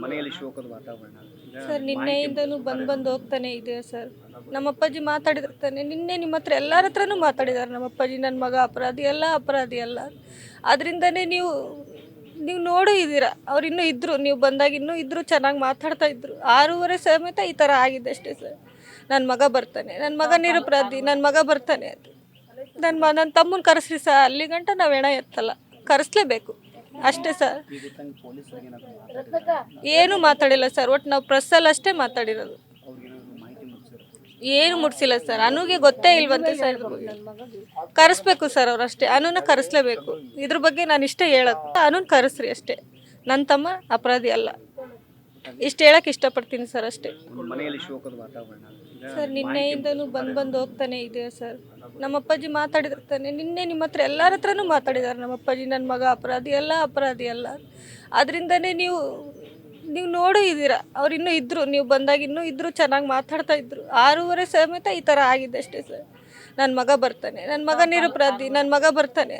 ಮನೆಯಲ್ಲಿ ಶೋಕದ ವಾತಾವರಣ ಈಗ ಸರ್ ನಿನ್ನೆಯಿಂದನೂ ಬಂದು ಹೋಗ್ತಾನೆ ಇದೆ ಸರ್. ನಮ್ಮ ಅಪ್ಪಾಜಿ ಮಾತಾಡಿರ್ತಾನೆ, ನಿನ್ನೆ ನಿಮ್ಮ ಹತ್ರ ಎಲ್ಲರ ಹತ್ರನೂ ಮಾತಾಡಿದ್ದಾರೆ. ನಮ್ಮ ಅಪ್ಪಾಜಿ ನನ್ನ ಮಗ ಅಪರಾಧಿ ಅಲ್ಲ, ಅಪರಾಧಿ ಅಲ್ಲ. ಅದರಿಂದನೇ ನೀವು ನೋಡು ಇದ್ದೀರಾ. ಅವ್ರು ಇನ್ನೂ ಇದ್ದರು, ನೀವು ಬಂದಾಗ ಇನ್ನೂ ಇದ್ದರು, ಚೆನ್ನಾಗಿ ಮಾತಾಡ್ತಾ ಇದ್ರು. 6:30 ಸಮೇತ ಈ ಥರ ಆಗಿದೆ ಅಷ್ಟೇ ಸರ್. ನನ್ನ ಮಗ ಬರ್ತಾನೆ, ನನ್ನ ಮಗ ನಿರಪರಾಧಿ, ನನ್ನ ಮಗ ಬರ್ತಾನೆ. ನನ್ನ ತಮ್ಮನ ಕರೆಸ್ರಿ ಸರ್. ಅಲ್ಲಿ ಗಂಟ ನಾವು ಹೆಣ ಎತ್ತಲ್ಲ, ಕರೆಸ್ಲೇಬೇಕು ಅಷ್ಟೇ ಸರ್. ಪೊಲೀಸರಿಗೆ ಏನು ಮಾತಾಡಿಲ್ಲ ಸರ್. ಒಟ್ಟು ನಾವು ಪ್ರೆಸ್ಸಲ್ಲಿ ಅಷ್ಟೇ ಮಾತಾಡಿರೋದು, ಮಾಹಿತಿ ಮುಗಿಸಿದ್ರು. ಏನು ಮುಟ್ಸಿಲ್ಲ ಸರ್. ಅನುಗೆ ಗೊತ್ತೇ ಇಲ್ವಂತೆ ಸರ್. ಕರೆಸ್ಬೇಕು ಸರ್ ಅವ್ರು ಅಷ್ಟೇ. ಅನುನ ಕರೆಸ್ಲೇಬೇಕು. ಇದ್ರ ಬಗ್ಗೆ ನಾನು ಇಷ್ಟೇ ಹೇಳೋದು, ಅನುನ್ ಕರೆಸ್ರಿ ಅಷ್ಟೇ. ನನ್ನ ತಮ್ಮ ಅಪರಾಧಿ ಅಲ್ಲ, ಇಷ್ಟು ಹೇಳಕ್ಕೆ ಇಷ್ಟಪಡ್ತೀನಿ ಸರ್ ಅಷ್ಟೇ. ಮನೆಯಲ್ಲಿ ಶೋಕದ ವಾತಾವರಣ ಈಗ ಸರ್ ನಿನ್ನೆಯಿಂದನೂ ಬಂದು ಹೋಗ್ತಾನೆ ಇದೆ ಸರ್. ನಮ್ಮ ಅಪ್ಪಾಜಿ ಮಾತಾಡಿರ್ತಾನೆ, ನಿನ್ನೆ ನಿಮ್ಮ ಹತ್ರ ಎಲ್ಲರ ಹತ್ರನೂ ಮಾತಾಡಿದ್ದಾರೆ. ನಮ್ಮ ಅಪ್ಪಾಜಿ ನನ್ನ ಮಗ ಅಪರಾಧಿ ಅಲ್ಲ, ಅಪರಾಧಿ ಅಲ್ಲ. ಅದರಿಂದನೇ ನೀವು ನೋಡು ಇದ್ದೀರಾ. ಅವ್ರು ಇನ್ನೂ ಇದ್ದರು, ನೀವು ಬಂದಾಗ ಇನ್ನೂ ಇದ್ದರು, ಚೆನ್ನಾಗಿ ಮಾತಾಡ್ತಾ ಇದ್ರು. 6:30 ಸಮೇತ ಈ ಥರ ಆಗಿದೆ ಅಷ್ಟೇ ಸರ್. ನನ್ನ ಮಗ ಬರ್ತಾನೆ, ನನ್ನ ಮಗ ನಿರಪರಾಧಿ, ನನ್ನ ಮಗ ಬರ್ತಾನೆ.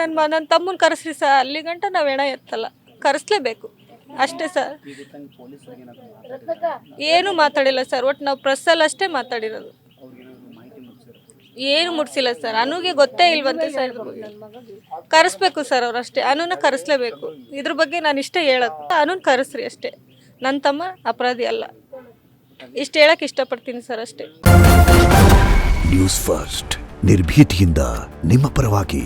ನನ್ನ ತಮ್ಮನ ಕರೆಸ್ರಿ ಸರ್. ಅಲ್ಲಿ ಗಂಟ ನಾವು ಹೆಣ ಎತ್ತಲ್ಲ, ಕರೆಸ್ಲೇಬೇಕು ಅಷ್ಟೇ ಸರ್. ಪೊಲೀಸರಿಗೆ ಏನು ಮಾತಾಡಿಲ್ಲ ಸರ್. ಒಟ್ಟು ನಾವು ಪ್ರೆಸ್ಸಲ್ಲಿ ಅಷ್ಟೇ ಮಾತಾಡಿರೋದು, ಮಾಹಿತಿ ಮುಗಿಸಿದ್ರು. ಏನು ಮುಟ್ಸಿಲ್ಲ ಸರ್. ಅನುಗೆ ಗೊತ್ತೇ ಇಲ್ವಂತೆ ಸರ್. ಕರೆಸ್ಬೇಕು ಸರ್ ಅವ್ರು ಅಷ್ಟೇ. ಅನುನ ಕರೆಸ್ಲೇಬೇಕು. ಇದ್ರ ಬಗ್ಗೆ ನಾನು ಇಷ್ಟೇ ಹೇಳೋದು, ಅನುನ್ ಕರೆಸ್ರಿ ಅಷ್ಟೇ. ನನ್ನ ತಮ್ಮ ಅಪರಾಧಿ ಅಲ್ಲ, ಇಷ್ಟು ಹೇಳಕ್ಕೆ ಇಷ್ಟಪಡ್ತೀನಿ ಸರ್ ಅಷ್ಟೇ. ನ್ಯೂಸ್ ಫಸ್ಟ್ ನಿರ್ಭೀತಿಯಿಂದ ನಿಮ್ಮ ಪರವಾಗಿ.